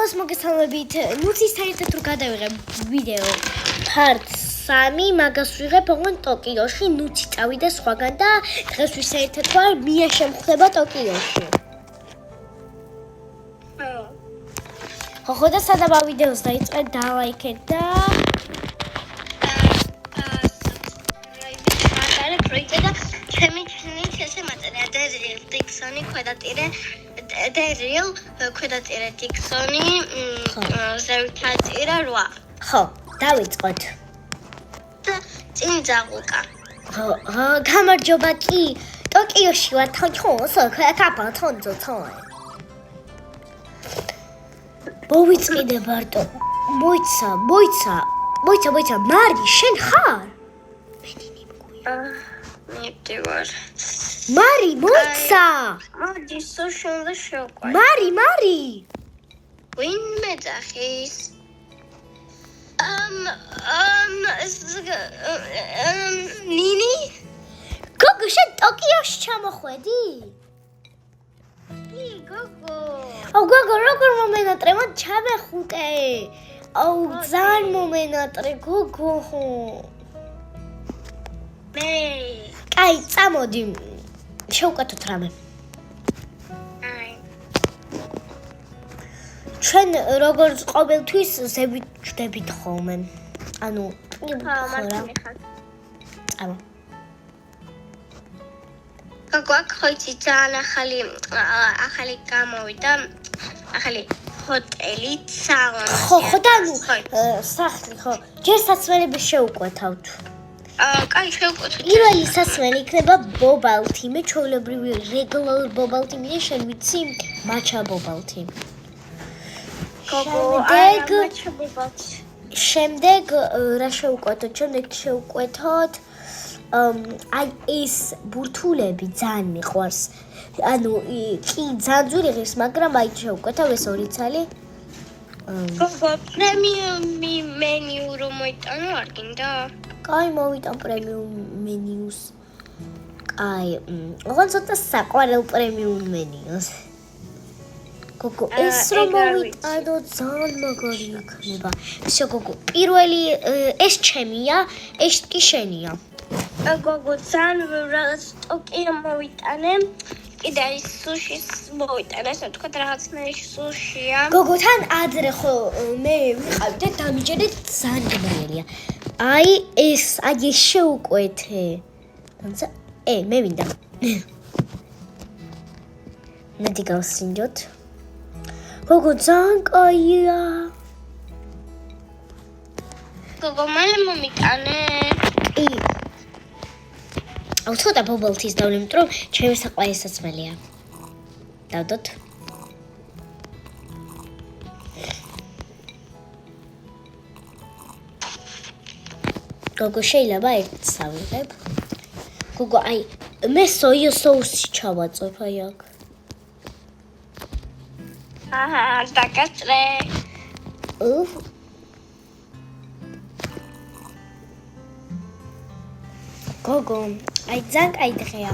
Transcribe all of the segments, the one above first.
ყველას მოგესალმებით. ნუცის საერთოდ რო გადავიღებ ვიდეო part 3, მაგას ვიღებ ოღონდ ტოკიოში, ნუცი წავიდა სხვაგან და დღეს ვისაერთოდ ვარ მია შემხვდება ტოკიოში. ხო და სადაბა ვიდეოს დაიწყეთ და ლაიქეთ და ჩემი ესე მაწერია დერილ დიქსონი ქვედაწირე დიქსონი ზევითაწირე 8. ხო, დავიწყოთ. წინ ძაღლკა. ხო, გამარჯობა კი. ტოკიოში ვარ თონცო, ქაფა თონცო. მოვიწყიდე ბარტო. მოიცა. მარი, შენ ხარ? მივდივარ. მარი, მოიცა. მოდი, სოშალ შევყვე. მარი. ვინ მეძახის? ნინი? გოგო, შენ ტოკიოში ჩამოხვედი? კი, გოგო. გოგო, როგორ მომენატრე, მან ჩამეხუტე. ძალიან მომენატრე, გოგო. მე. კაი, წამოდი. შევკეთოთ რამე. ჩვენ როგორც ყოველთვის ზევით ჯდებით ხოლმე. ანუ მართლა. წავა. გოგო, აქ ხოიცი ძალიან ახალი გამოვიდა. ახალი ჰოტელი, სალონი. ხო და ნუ სახლი ხო. ჯერ სასმელები შევკვეთავთ. კაი, შევკვეთოთ. პირველი სასმელი იქნება ბობალთიმე, ჩვეულებრივი რეგულარ ბობალთიმე და შენ ვიცი მაჩა ბობალთი. შემდეგ რა შევკვეთოთ? შემდეგ შევკვეთოთ აი ეს ბურთულები ძალიან მიყვარს. ანუ კი ძალიან ღირს, მაგრამ აი შევკვეთავ ეს ორი ცალი. გოგო, პრემიუმი მენიუ რომ მოიტანო არ გინდა? კაი, მოვიტან პრემიუმ მენიუს. კაი, ოღონდ ცოტა საყვარელ პრემიუმ მენიუს. გოგო, ეს რომ მოვიტანო ძალიან მაგარი იქნება. ისე გოგო, პირველი ეს ჩემია, ეს კი შენია. გოგო, ძალიან რაღაც ტოკიო მოვიტანე. კიდე ის სუშის მოვიტანე, ასე ვთქვათ, რაღაცნაირი სუშია. გოგო, თან ადრე ხო მე ვიყავი და დამიჯერეთ ძალიან გმირია. აი ეს შევკვეთე. მე მინდა. ნადი გავსინჯოთ. გოგო, ძალიან კაია. გოგო, მალე მომიტანე. კი. ცოტა ბობალთის დავლე, იმიტომ რომ ჩემი საყვარელი სასმელია. დავდოთ. გოგო, შეიძლება ერთს ავიღებ. გოგო, აი მე სოია соуსი ჩავაწვევ აი აქ. დაკაჭრე. გოგო, აი ძალიან კაი დღეა.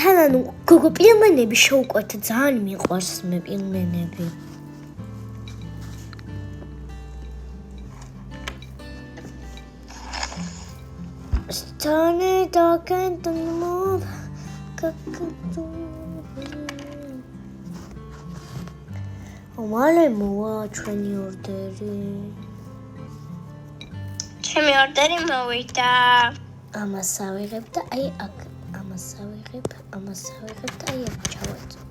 თანანუ გოგო, პილმენები შევკვეთ, ძალიან მიყვარს მე პილმენები. Stone darkened the moon. მალე მოვა ჩვენი ორდერი. ჩემი ორდერი მოვიდა. ამას ავიღებ და აი აქ ამას ავიღებ და აი აქ ჩავაწვევ.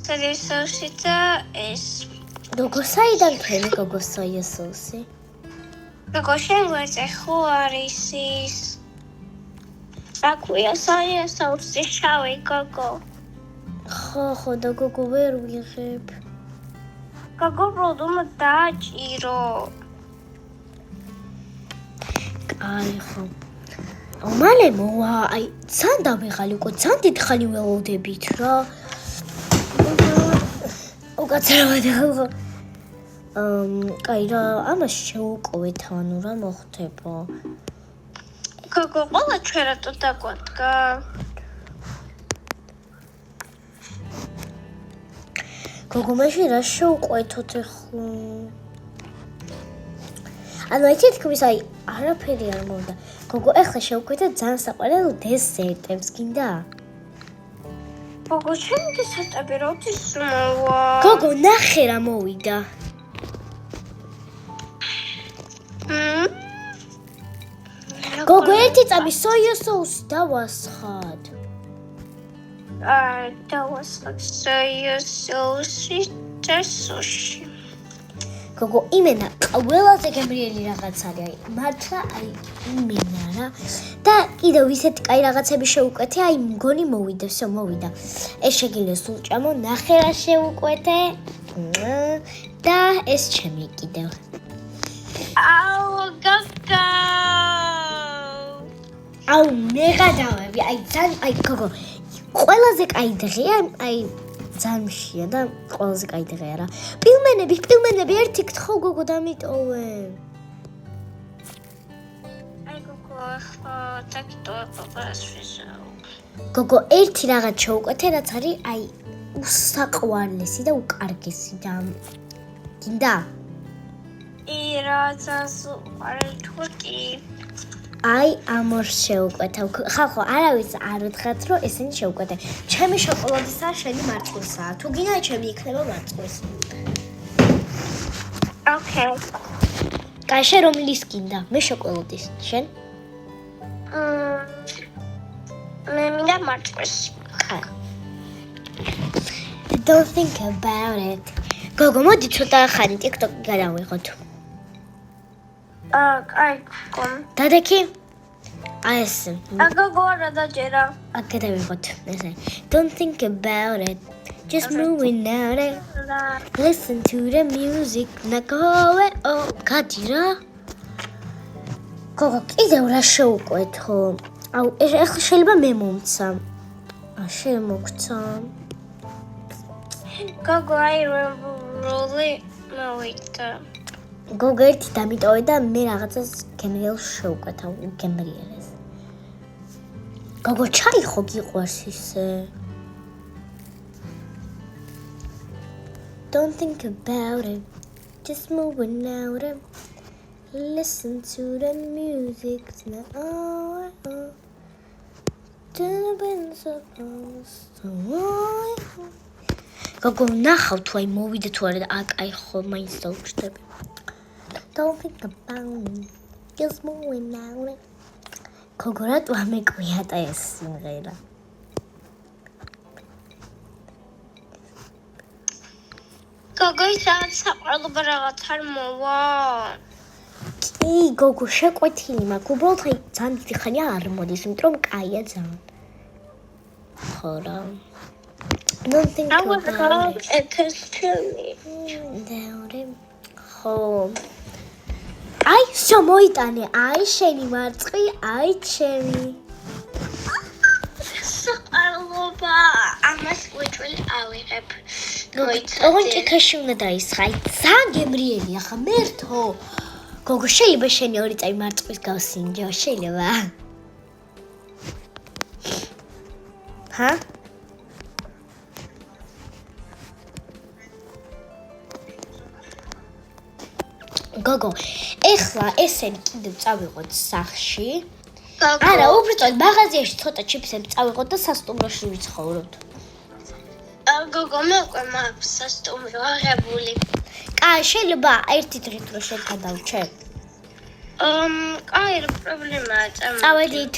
სოია соуსი და ეს. გოგო, საიდან თქვენი გოგო სოია соуსი? გოგო, შენ გვერდზე ხო არის ის? რა ქვია, სოია соуსი შავი გოგო. ხო და გოგო ვერ ვიღებ. გოგო, როდომ დააჭირო? კაი ხო. მალე მოვა, აი ძალიან დავიღალი უკვე, ძალიან დიდი ხანი ველოდებით რა. უკაცრავად ხო. კაი რა, ამას შევუკვეთ, ანუ რა მოხდება? გოგო, ყველა ჩვენ რატო დაგვადგა? გოგო, მაშინ რა შევყვეთოთ ახლა? ანუ ერთი თქმის აი არაფერი არ მომდა. გოგო, ახლა შევკვეთოთ ძალიან საყვარელ დესერტებს, გინდა? გოგო, ჩემი დესერტები როდის მოვა? გოგო, ნახე რა მოვიდა. გოგო, ერთი წამი სოია соуსი დავასხად. დავასხად სოია соуსი და სუში. გოგო, იმენა ყველაზე გემრიელი რაღაც არის. მართლა აი იმენა რა. და კიდევ ისეთი კაი რაღაცები შევუკვეთე, აი მგონი მოვიდა, всё მოვიდა. ეს შეგიძლია სულ ჭამო, ნახე რა შევუკვეთე. და ეს ჩემი კიდევ. აუ, გოგო. აუ, მეგადავები, აი ძალიან, აი გოგო, ყველაზე კაი დღეა, აი ძალიან და ყველაზე კაი დღეა რა. პილმენები ერთი გთხოვ გოგო დამიტოვე. აი გოგო, გოგო, ერთი რაღაც შევუკვეთე, რაც არის აი უსაყვარლესი და უკარგესი და გინდა? რასაც უყარელ თურკი. აი ამორ შევუკვეთა. ხალხო, არავის არ უთხრათ, რომ ესენი შევუკვეთე. ჩემი შოკოლადისა, შენი მარწყვლისა. თუ გინდა, ჩემი იქნება მარწყვის. ოკეი. კაი, შენ რომლის გინდა? მე შოკოლადის. შენ? მე მინდა მარწყვის. კაი. Don't think about it. გოგო, მოდი ცოტა ხანი TikTok-ი გადავიღოთ. კაი, გოგო. დადექი? აი ეს. გოგო, რა დაჯერა? გადავიღოთ ესე. Don't think about it. Just moving out it. Listen to the music. ნაკოვე, გადი რა. გოგო, კიდევ რა შევუკვეთო? აუ, ეხლა შეიძლება მე მომცა. შენ მოგცა. გოგო, აი როლი მოვიდა. გოგო, ერთი დამიტოვე და მე რაღაცას გემრიელს შევუკვეთა, გემრიელს. გოგო, ჩაი ხო გიყვარს ისე? Don't think about it. Just moving out it. Listen to the music. გოგო, ნახავ თუ აი მოვიდა თუ არა და აკაი ხო მაინც დავუშვები. Don't think about it. Just moving out it. გოგო, რატო ამეკვიატა ეს სიმღერა? გოგო, ის რაღაც საყვარლობა რაღაც არ მოვა. კი, გოგო, შეკვეთილი მაქვს. უბრალოდ აი ძალიან დიდი ხანია არ მოდის, იმიტომ რომ კაია ძალიან. ხო რა. Don't think about it. ხო. აი, всё მოიტანე. აი, შენი მარწყი, აი, ჩემი. საყვარლობა, ამას უჭველი ავიღებ. ოღონდ ჭიქაში უნდა დაისხა. აი, ძალიან გემრიელია ხა მერთო. გოგო, შეიძლება შენი ორი წამი მარწყვის გავსინჯო, შეიძლება? ჰა? გოგო, ეხლა ესენი კიდევ წავიღოთ სახში. არა, უბრალოდ მაღაზიაში ცოტა ჩიფსები წავიღოთ და სასტუმროში ვიცხოვროთ. გოგო, მე უკვე მაქვს სასტუმრო აღებული. კაი, შეიძლება ერთი დღით რო შეგადავრჩე. კაი, რა პრობლემაა, წავედით.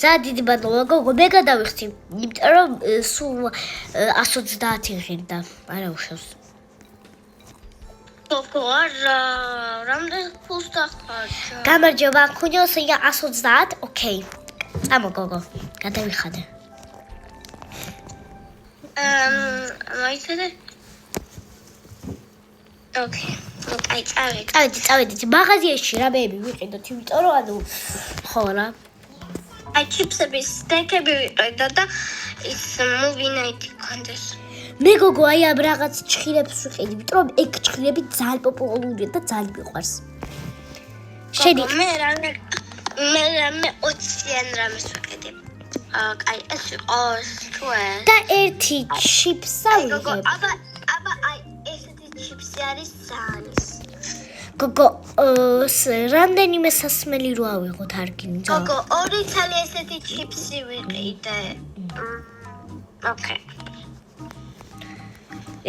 ზადიდი ბადლოვა, გოგო, მე გადავიხდი, იმიტომ რომ სულ 130 ღირდა, არა უშავს. გოგო, არა, რამდენ ფულს დახარჯა? გამარჯობა, ქუნიოს 130, ოკეი. წამო გოგო, გადავიხადე. მოიცადე? ოკეი. აი, წავედით. მაღაზიაში რამეები ვიყიდოთ, იმიტომ რომ ანუ ხო რა. აი, ჩიფსების სტეკები ვიყიდო და ის movie night კონდეს. მე გოგო, აი ამ რაღაც ჭხირებს ვიყიდი, იმიტომ რომ ეგ ჭხირები ძალიან პოპულარულია და ძალიან მიყვარს. შედი. მე 20-იან რამეს ვიყიდი. აი ეს იყოს თუ ეს. და ერთი ჩიპსა ვიღებ. აბა აი ესეთი ჩიპსი არის ძალიან. გოგო, რამდენიმე სასმელი რო ავიღოთ არ გინდა? გოგო, ორი თალი ესეთი ჩიპსი ვიყიდე. ოკეი.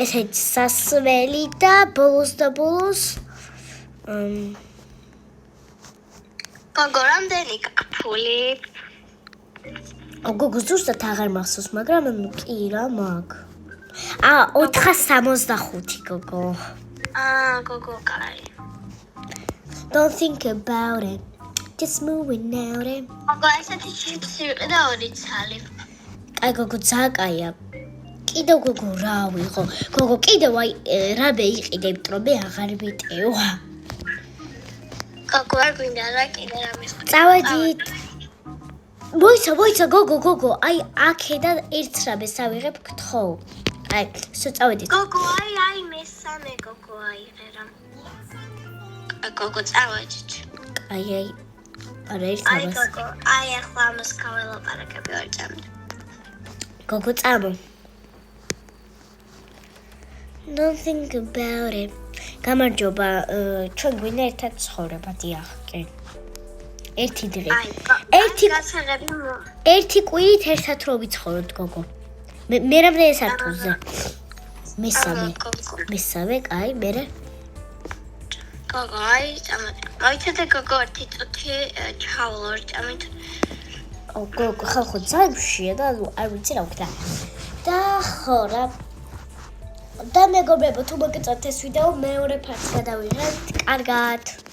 ესეთი სასმელი და ბოლოს გოგო, რამდენი კაფული? გოგო, ზუსტად აღარ მახსოვს, მაგრამ კი რა მაქვს. 465 გოგო. გოგო, კაი. Don't think about it. Just moving out it. გოგო, ესეთი ჩიპსი ვიყიდე ორი თალი. აი გოგო, ძაკაია. კიდევ გოგო რა ვიღო? გოგო, კიდევ აი რაბე იყიდე, იმიტომ რომ მე აღარ ვიტევა. გოგო, არ გვინდა რა კიდე რამე. წავედით. მოიცა გოგო, აი აქედან ერთ რაბეს ავიღებ გთხოვ. აი, სულ წავედით. გოგო, აი მესამე გოგო აიღერა. გოგო, წავედით. აი, არა ერთ აი რაბეს. გოგო, აი ახლა ამას გაველაპარაკები ორ წამით. გოგო, წამო. Don't think about it. გამარჯობა, ჩვენ გვინდა ერთად ცხოვრება, დიახ, კი. ერთი დღე. ერთი კვირით ერთად რო ვიცხოვროთ, გოგო. მე რამდენი სარტულზე? მესამე, კაი, მერე? გოგო, აი, მოიცადე გოგო, ერთი წუთი ჩავალ ჭამით. გოგო, ხალხო ძალიან მშია და არ ვიცი რა ვქნა. და ხო რა. და მეგობრებო, თუ მოგეწონთ ეს ვიდეო, მეორე ფარტს გადავიღებთ. კარგად.